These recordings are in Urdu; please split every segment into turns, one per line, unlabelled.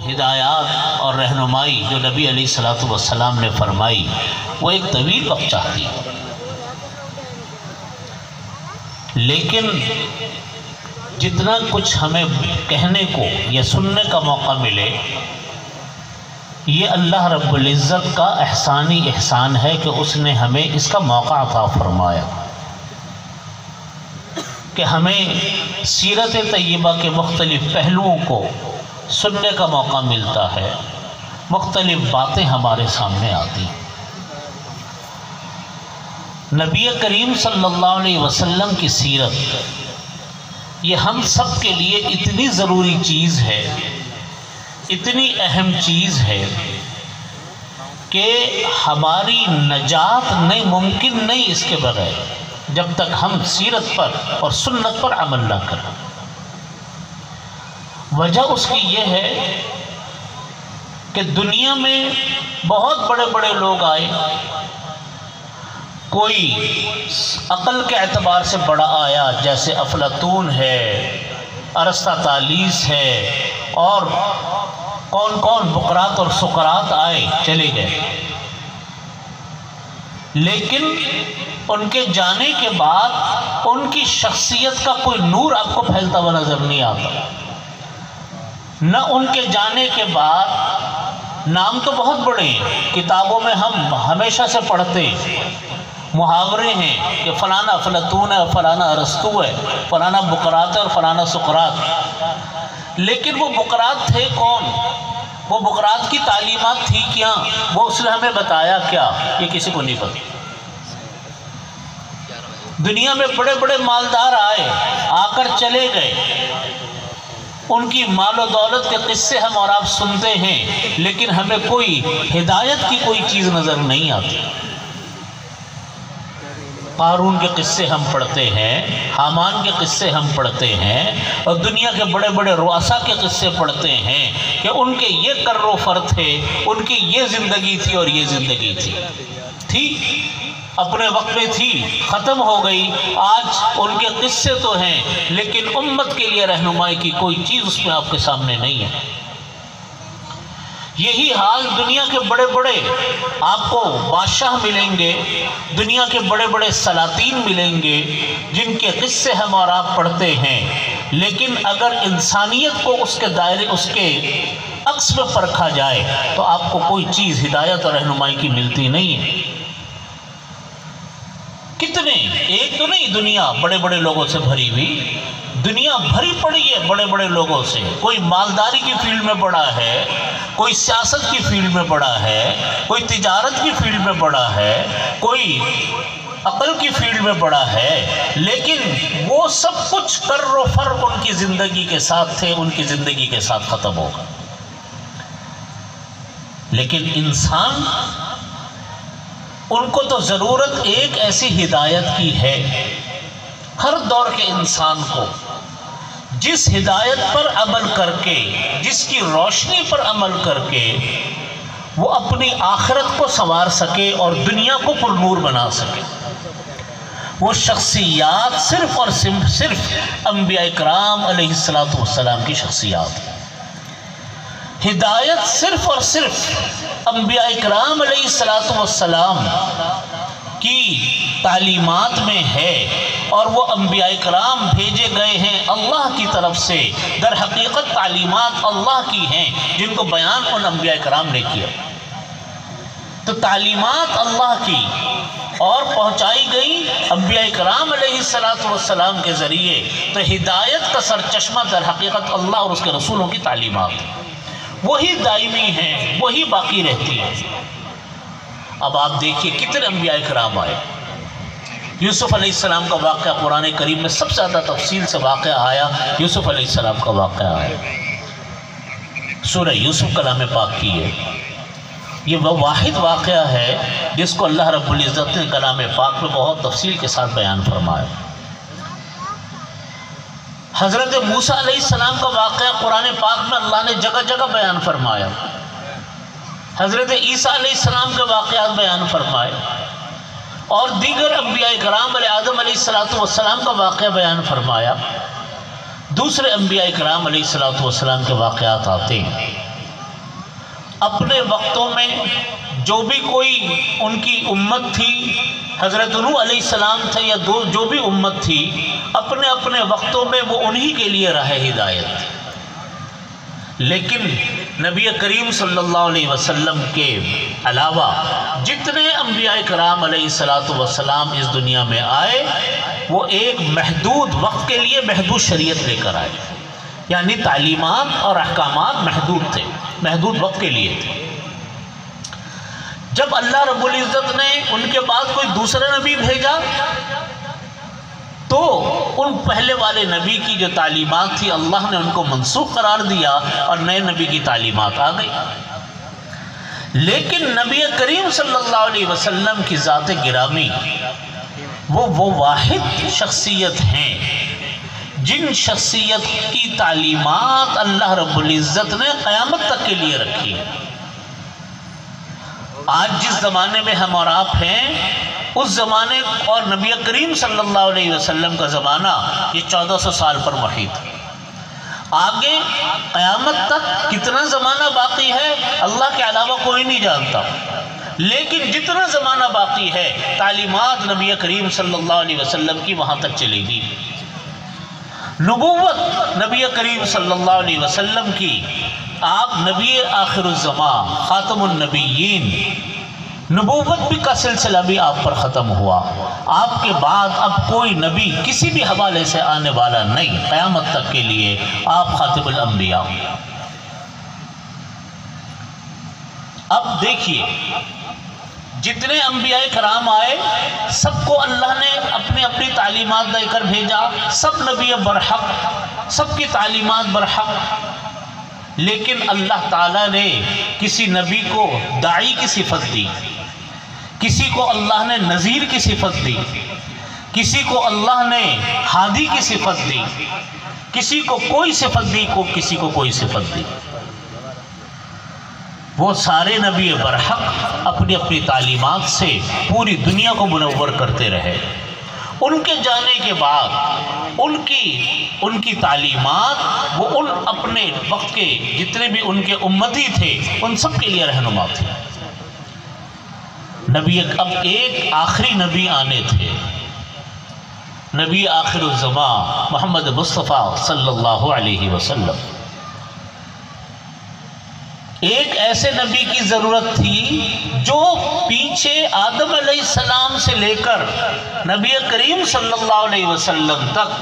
ہدایات اور رہنمائی جو نبی علیہ السلام نے فرمائی وہ ایک طویل وقت چاہتی ہے، لیکن جتنا کچھ ہمیں کہنے کو یا سننے کا موقع ملے یہ اللہ رب العزت کا احسانی احسان ہے کہ اس نے ہمیں اس کا موقع عطا فرمایا کہ ہمیں سیرت طیبہ کے مختلف پہلوؤں کو سننے کا موقع ملتا ہے، مختلف باتیں ہمارے سامنے آتی ہیں۔ نبی کریم صلی اللہ علیہ وسلم کی سیرت یہ ہم سب کے لیے اتنی ضروری چیز ہے، اتنی اہم چیز ہے کہ ہماری نجات نہیں ممکن نہیں اس کے بغیر، جب تک ہم سیرت پر اور سنت پر عمل نہ کریں۔ وجہ اس کی یہ ہے کہ دنیا میں بہت بڑے بڑے لوگ آئے، کوئی عقل کے اعتبار سے بڑا آیا جیسے افلاطون ہے، ارسطاطالیس ہے، اور کون کون بقراط اور سقراط آئے چلے گئے، لیکن ان کے جانے کے بعد ان کی شخصیت کا کوئی نور آپ کو پھیلتا ہوا نظر نہیں آتا۔ نہ ان کے جانے کے بعد نام تو بہت بڑے ہیں، کتابوں میں ہم ہمیشہ سے پڑھتے محاورے ہیں کہ فلانا افلاطون ہے، فلانا ارسطو ہے، فلانا بقراط ہے اور فلانا سقراط، لیکن وہ بقراط تھے کون؟ وہ بقراط کی تعلیمات تھی کیا؟ وہ اس نے ہمیں بتایا کیا؟ یہ کسی کو نہیں پتا۔ دنیا میں بڑے بڑے مالدار آئے، آ کر چلے گئے، ان کی مال و دولت کے قصے ہم اور آپ سنتے ہیں، لیکن ہمیں کوئی ہدایت کی کوئی چیز نظر نہیں آتی۔ قارون کے قصے ہم پڑھتے ہیں، حامان کے قصے ہم پڑھتے ہیں، اور دنیا کے بڑے بڑے رؤساء کے قصے پڑھتے ہیں کہ ان کے یہ کر و فر تھے، ان کی یہ زندگی تھی اور یہ زندگی تھی اپنے وقت میں تھی، ختم ہو گئی۔ آج ان کے قصے تو ہیں لیکن امت کے لیے رہنمائی کی کوئی چیز اس میں آپ کے سامنے نہیں ہے۔ یہی حال دنیا کے بڑے بڑے آپ کو بادشاہ ملیں گے، دنیا کے بڑے بڑے سلاطین ملیں گے جن کے قصے ہم اور آپ پڑھتے ہیں، لیکن اگر انسانیت کو اس کے دائرے اس کے عکس میں پرکھا جائے تو آپ کو کوئی چیز ہدایت اور رہنمائی کی ملتی نہیں ہے۔ کتنے ایک تو نہیں، دنیا بڑے بڑے لوگوں سے بھری ہوئی، دنیا بھری پڑی ہے بڑے بڑے لوگوں سے۔ کوئی مالداری کی فیلڈ میں بڑا ہے، کوئی سیاست کی فیلڈ میں بڑا ہے، کوئی تجارت کی فیلڈ میں بڑا ہے، کوئی عقل کی فیلڈ میں بڑا ہے، لیکن وہ سب کچھ کر و فر ان کی زندگی کے ساتھ تھے، ان کی زندگی کے ساتھ ختم ہوگا۔ لیکن انسان، ان کو تو ضرورت ایک ایسی ہدایت کی ہے، ہر دور کے انسان کو جس ہدایت پر عمل کر کے، جس کی روشنی پر عمل کر کے وہ اپنی آخرت کو سنوار سکے اور دنیا کو پر نور بنا سکے۔ وہ شخصیات صرف اور صرف انبیاء کرام علیہ السلام کی شخصیات ہیں۔ ہدایت صرف اور صرف انبیاء کرام علیہ السلام کی تعلیمات میں ہے، اور وہ انبیاء کرام بھیجے گئے ہیں اللہ کی طرف سے، در حقیقت تعلیمات اللہ کی ہیں جن کو بیان ان انبیاء کرام نے کیا۔ تو تعلیمات اللہ کی اور پہنچائی گئی انبیاء کرام علیہ السلام کے ذریعے، تو ہدایت کا سرچشمہ در حقیقت اللہ اور اس کے رسولوں کی تعلیمات وہی دائمی ہیں، وہی باقی رہتی ہیں۔ اب آپ دیکھیے کتنے انبیاء کرام آئے۔ یوسف علیہ السلام کا واقعہ قرآن کریم میں سب سے زیادہ تفصیل سے واقعہ آیا، یوسف علیہ السلام کا واقعہ آیا۔ سورہ یوسف کلام پاک کی ہے، یہ وہ واحد واقعہ ہے جس کو اللہ رب العزت نے کلام پاک میں بہت تفصیل کے ساتھ بیان فرمایا۔ حضرت موسیٰ علیہ السلام کا واقعہ قرآن پاک میں اللہ نے جگہ جگہ بیان فرمایا، حضرت عیسیٰ علیہ السلام کے واقعات بیان فرمائے، اور دیگر انبیاء کرام علیہ آدم علیہ السلام کا واقعہ بیان فرمایا۔ دوسرے انبیاء کرام علیہ السلام کے واقعات آتے ہیں۔ اپنے وقتوں میں جو بھی کوئی ان کی امت تھی، حضرت نوح علیہ السلام تھے یا جو بھی امت تھی، اپنے اپنے وقتوں میں وہ انہی کے لیے راہ ہدایت تھی۔ لیکن نبی کریم صلی اللہ علیہ وسلم کے علاوہ جتنے انبیاء کرام علیہ السلام اس دنیا میں آئے، وہ ایک محدود وقت کے لیے محدود شریعت لے کر آئے، یعنی تعلیمات اور احکامات محدود تھے، محدود وقت کے لیے تھے۔ جب اللہ رب العزت نے ان کے بعد کوئی دوسرا نبی بھیجا تو ان پہلے والے نبی کی جو تعلیمات تھی اللہ نے ان کو منسوخ قرار دیا اور نئے نبی کی تعلیمات آ گئی۔ لیکن نبی کریم صلی اللہ علیہ وسلم کی ذات گرامی وہ واحد شخصیت ہیں جن شخصیت کی تعلیمات اللہ رب العزت نے قیامت تک کے لیے رکھی ہے۔ آج جس زمانے میں ہم اور آپ ہیں، اس زمانے اور نبی کریم صلی اللہ علیہ وسلم کا زمانہ یہ 1400 سال پر محیط ہے۔ آگے قیامت تک کتنا زمانہ باقی ہے اللہ کے علاوہ کوئی نہیں جانتا، لیکن جتنا زمانہ باقی ہے تعلیمات نبی کریم صلی اللہ علیہ وسلم کی وہاں تک چلے گی۔ نبوت نبی کریم صلی اللہ علیہ وسلم کی، آپ نبی آخر الزمان خاتم النبیین، نبوت بھی کا سلسلہ بھی آپ پر ختم ہوا۔ آپ کے بعد اب کوئی نبی کسی بھی حوالے سے آنے والا نہیں، قیامت تک کے لیے آپ خاتم الانبیاء۔ اب دیکھیے جتنے انبیاء کرام آئے سب کو اللہ نے اپنی اپنی تعلیمات دے کر بھیجا، سب نبی برحق، سب کی تعلیمات برحق، لیکن اللہ تعالیٰ نے کسی نبی کو داعی کی صفت دی، کسی کو اللہ نے نذیر کی صفت دی، کسی کو اللہ نے ہادی کی صفت دی، کسی کو کوئی صفت دی، کسی کو کوئی صفت دی۔ وہ سارے نبی برحق اپنی اپنی تعلیمات سے پوری دنیا کو منور کرتے رہے۔ ان کے جانے کے بعد ان کی تعلیمات وہ ان اپنے وقت کے جتنے بھی ان کے امتی تھے ان سب کے لیے رہنما تھے۔ نبی اب ایک آخری نبی آنے تھے، نبی آخر الزمان محمد مصطفیٰ صلی اللہ علیہ وسلم۔ ایک ایسے نبی کی ضرورت تھی جو پیچھے آدم علیہ السلام سے لے کر نبی کریم صلی اللہ علیہ وسلم تک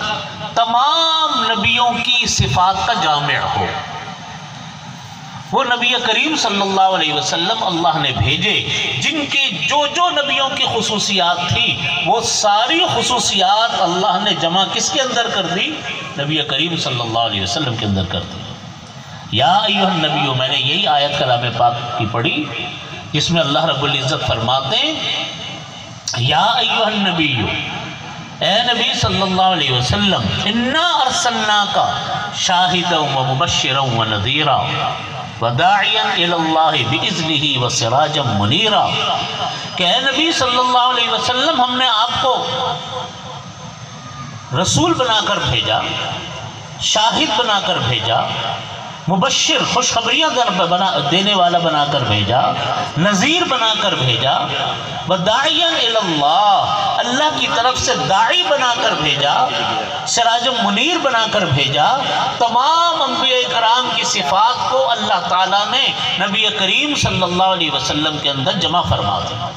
تمام نبیوں کی صفات کا جامع ہو۔ وہ نبی کریم صلی اللہ علیہ وسلم اللہ نے بھیجے جن کی جو نبیوں کی خصوصیات تھی وہ ساری خصوصیات اللہ نے جمع کس کے اندر کر دی؟ نبی کریم صلی اللہ علیہ وسلم کے اندر کر دی۔ یا ایھا النبی، میں نے یہی آیت کلام پاک کی پڑھی جس میں اللہ رب العزت فرماتے ہیں یا ایھا النبی، اے نبی صلی اللہ علیہ وسلم، انا ارسلناک شاہدا ومبشرا ونذیرا وداعیا الی اللہ باذنہ وسراجا منیرا، کہ اے نبی صلی اللہ علیہ وسلم ہم نے آپ کو رسول بنا کر بھیجا، شاہد بنا کر بھیجا، مبشر خوشخبریاں دینے والا بنا کر بھیجا، نذیر بنا کر بھیجا، وداعیا الی اللہ، اللہ کی طرف سے داعی بنا کر بھیجا، سراج منیر بنا کر بھیجا۔ تمام انبیاء کرام کی صفات کو اللہ تعالیٰ نے نبی کریم صلی اللہ علیہ وسلم کے اندر جمع فرما دیا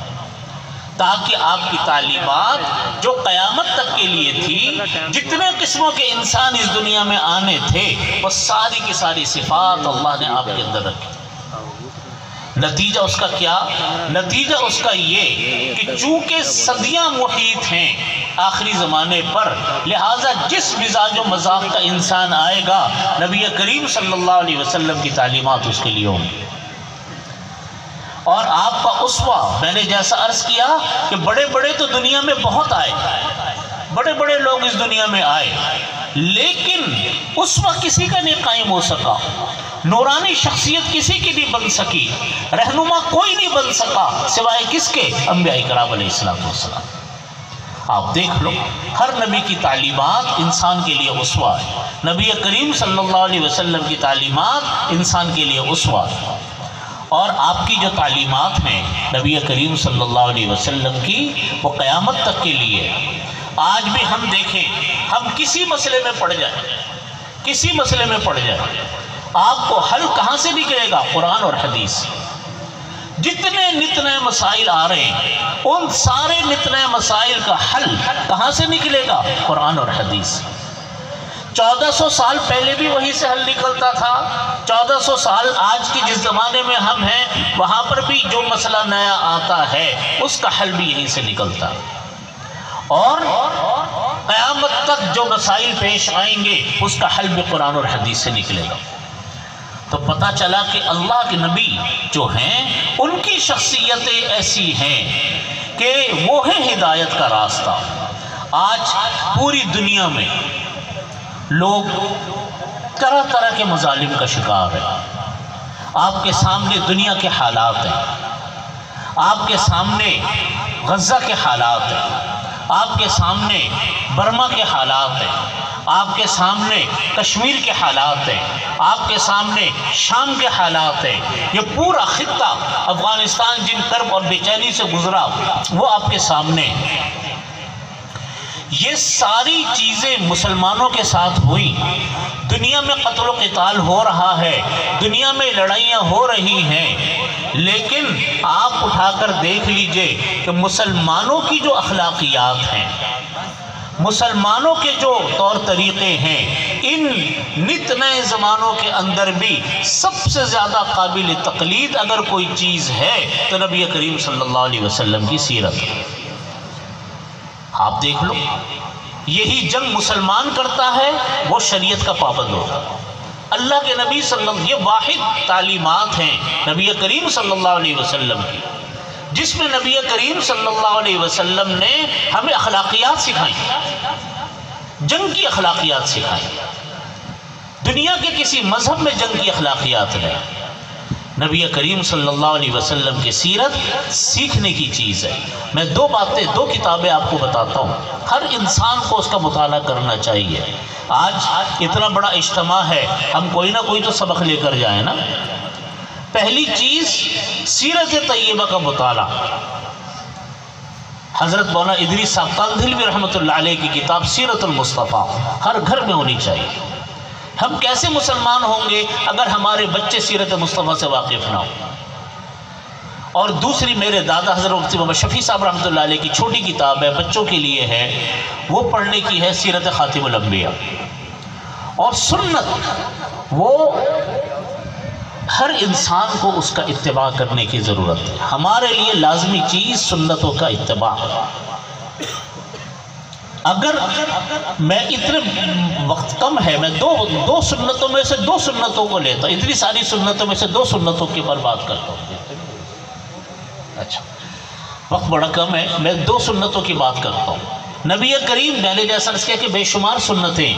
تاکہ آپ کی تعلیمات جو قیامت تک کے لیے تھی، جتنے قسموں کے انسان اس دنیا میں آنے تھے وہ ساری کی ساری صفات اللہ نے آپ کے اندر رکھی۔ نتیجہ اس کا کیا؟ نتیجہ اس کا یہ کہ چونکہ صدیاں محیط ہیں آخری زمانے پر، لہٰذا جس مزاج و مذاق کا انسان آئے گا نبی کریم صلی اللہ علیہ وسلم کی تعلیمات اس کے لیے ہوں گی۔ اور آپ کا اسوہ، میں نے جیسا عرض کیا کہ بڑے بڑے تو دنیا میں بہت آئے، بڑے بڑے لوگ اس دنیا میں آئے، لیکن اسوہ کسی کا نہیں قائم ہو سکا، نورانی شخصیت کسی کی نہیں بن سکی، رہنما کوئی نہیں بن سکا سوائے کس کے؟ انبیاء کرام علیہ السلام۔ آپ دیکھ لو ہر نبی کی تعلیمات انسان کے لیے اسوہ ہے، نبی کریم صلی اللہ علیہ وسلم کی تعلیمات انسان کے لیے اسوہ ہے۔ اور آپ کی جو تعلیمات ہیں نبی کریم صلی اللہ علیہ وسلم کی، وہ قیامت تک کے لیے۔ آج بھی ہم دیکھیں، ہم کسی مسئلے میں پڑ جائیں، کسی مسئلے میں پڑ جائیں، آپ کو حل کہاں سے نکلے گا؟ قرآن اور حدیث۔ جتنے نت نئے مسائل آ رہے ہیں، ان سارے نت نئے مسائل کا حل کہاں سے نکلے گا؟ قرآن اور حدیث۔ 1400 سال پہلے بھی وہی سے حل نکلتا تھا، 1400 سال آج کے جس زمانے میں ہم ہیں وہاں پر بھی جو مسئلہ نیا آتا ہے اس کا حل بھی یہیں سے نکلتا، اور قیامت تک جو مسائل پیش آئیں گے اس کا حل بھی قرآن اور حدیث سے نکلے گا۔ تو پتہ چلا کہ اللہ کے نبی جو ہیں ان کی شخصیتیں ایسی ہیں کہ وہ ہے ہدایت کا راستہ۔ آج پوری دنیا میں لوگ طرح طرح کے مظالم کا شکار ہیں۔ آپ کے سامنے دنیا کے حالات ہیں، آپ کے سامنے غزہ کے حالات ہیں، آپ کے سامنے برما کے حالات ہیں، آپ کے سامنے کشمیر کے حالات ہیں، آپ کے سامنے شام کے حالات ہیں۔ یہ پورا خطہ افغانستان جن کرب اور بے چینی سے گزرا وہ آپ کے سامنے۔ یہ ساری چیزیں مسلمانوں کے ساتھ ہوئی، دنیا میں قتل و قتال ہو رہا ہے، دنیا میں لڑائیاں ہو رہی ہیں، لیکن آپ اٹھا کر دیکھ لیجئے کہ مسلمانوں کی جو اخلاقیات ہیں، مسلمانوں کے جو طور طریقے ہیں، ان نت نئے زمانوں کے اندر بھی سب سے زیادہ قابل تقلید اگر کوئی چیز ہے تو نبی کریم صلی اللہ علیہ وسلم کی سیرت ہے۔ آپ دیکھ لو، یہی جنگ مسلمان کرتا ہے وہ شریعت کا پابند ہوتا ہے۔ اللہ کے نبی صلی اللہ علیہ وسلم، یہ واحد تعلیمات ہیں نبی کریم صلی اللہ علیہ وسلم کی، جس میں نبی کریم صلی اللہ علیہ وسلم نے ہمیں اخلاقیات سکھائیں، جنگ کی اخلاقیات سکھائیں۔ دنیا کے کسی مذہب میں جنگ کی اخلاقیات نہیں، نبی کریم صلی اللہ علیہ وسلم کی سیرت سیکھنے کی چیز ہے۔ میں دو کتابیں آپ کو بتاتا ہوں، ہر انسان کو اس کا مطالعہ کرنا چاہیے۔ آج اتنا بڑا اجتماع ہے، ہم کوئی نہ کوئی تو سبق لے کر جائیں نا۔ پہلی چیز سیرت طیبہ کا مطالعہ۔ حضرت مولانا ادریس صاحب کاندھلوی رحمۃ اللہ علیہ کی کتاب سیرت المصطفیٰ ہر گھر میں ہونی چاہیے۔ ہم کیسے مسلمان ہوں گے اگر ہمارے بچے سیرت مصطفیٰ سے واقف نہ ہوں؟ اور دوسری میرے دادا حضرت مفتی محمد شفیع صاحب رحمۃ اللہ علیہ کی چھوٹی کتاب ہے، بچوں کے لیے ہے، وہ پڑھنے کی ہے، سیرت خاتم الانبیاء۔ اور سنت، وہ ہر انسان کو اس کا اتباع کرنے کی ضرورت ہے۔ ہمارے لیے لازمی چیز سنتوں کا اتباع۔ اگر میں اتنے وقت کم ہے، میں دو سنتوں میں سے 2 سنتوں کو لیتا ہوں، اتنی ساری سنتوں میں سے 2 سنتوں کی پر بات کرتا ہوں۔ اچھا، وقت بڑا کم ہے، میں 2 سنتوں کی بات کرتا ہوں۔ نبی کریم نے جیسا اس کہ بے شمار سنتیں،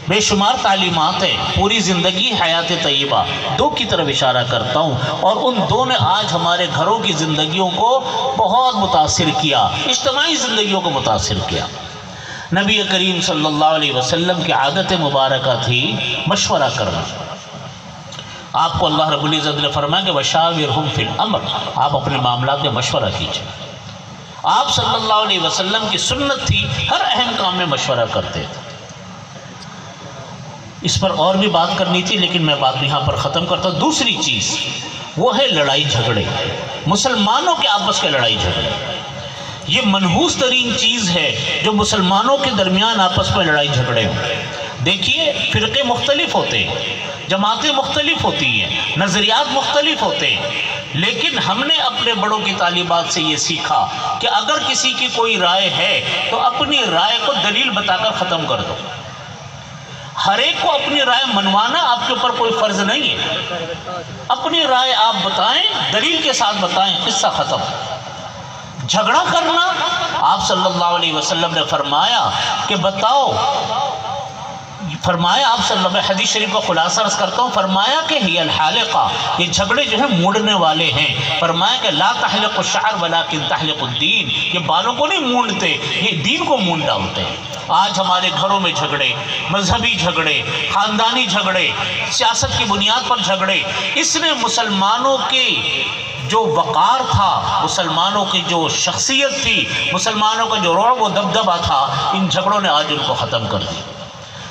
بے شمار تعلیمات ہیں، پوری زندگی حیات طیبہ، 2 کی طرف اشارہ کرتا ہوں، اور ان 2 نے آج ہمارے گھروں کی زندگیوں کو بہت متاثر کیا، اجتماعی زندگیوں کو متاثر کیا۔ نبی کریم صلی اللہ علیہ وسلم کی عادت مبارکہ تھی مشورہ کرنا۔ آپ کو اللہ رب العزت نے فرمایا کہ وَشَاوِرْهُمْ فِي الْأَمْرِ، آپ اپنے معاملات میں مشورہ کیجئے۔ آپ صلی اللہ علیہ وسلم کی سنت تھی ہر اہم کام میں مشورہ کرتے تھے۔ اس پر اور بھی بات کرنی تھی لیکن میں بات یہاں پر ختم کرتا ہوں۔ دوسری چیز وہ ہے لڑائی جھگڑے، مسلمانوں کے آپس کے لڑائی جھگڑے۔ یہ منحوس ترین چیز ہے جو مسلمانوں کے درمیان آپس میں لڑائی جھگڑے ہوں۔ دیکھیے، فرقے مختلف ہوتے ہیں، جماعتیں مختلف ہوتی ہیں، نظریات مختلف ہوتے ہیں، لیکن ہم نے اپنے بڑوں کی تعلیمات سے یہ سیکھا کہ اگر کسی کی کوئی رائے ہے تو اپنی رائے کو دلیل بتا کر ختم کر دو۔ ہر ایک کو اپنی رائے منوانا آپ کے اوپر کوئی فرض نہیں ہے، اپنی رائے آپ بتائیں، دلیل کے ساتھ بتائیں، قصہ ختم۔ جھگڑا کرنا، آپ صلی اللہ علیہ وسلم نے فرمایا کہ بتاؤ، فرمایا آپ صلی اللہ علیہ وسلم، حدیث شریف کا خلاصہ عرض کرتا ہوں، فرمایا کہ ہی الحالقہ، یہ جھگڑے جو ہیں موڑنے والے ہیں۔ فرمایا کہ لا تحلق الشعر ولکن تحلق الدین، یہ بالوں کو نہیں مونڈتے، یہ دین کو مونڈ ڈالتے ہیں۔ آج ہمارے گھروں میں جھگڑے، مذہبی جھگڑے، خاندانی جھگڑے، سیاست کی بنیاد پر جھگڑے، اس نے مسلمانوں کے جو وقار تھا، مسلمانوں کی جو شخصیت تھی، مسلمانوں کا جو رعب و دبدبہ تھا، ان جھگڑوں نے آج ان کو ختم کر دیا۔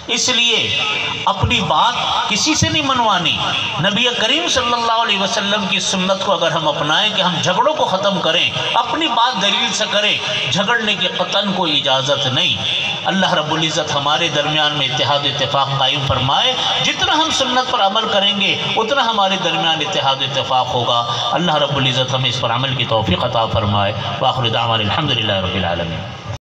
اس لیے اپنی بات کسی سے نہیں منوانی، نبی کریم صلی اللہ علیہ وسلم کی سنت کو اگر ہم اپنائیں کہ ہم جھگڑوں کو ختم کریں، اپنی بات دلیل سے کریں، جھگڑنے کی قطعاً کوئی اجازت نہیں۔ اللہ رب العزت ہمارے درمیان میں اتحاد اتفاق قائم فرمائے، جتنا ہم سنت پر عمل کریں گے اتنا ہمارے درمیان اتحاد اتفاق ہوگا۔ اللہ رب العزت ہمیں اس پر عمل کی توفیق عطا فرمائے۔ وآخر دعوانا الحمدللہ رب العالمین۔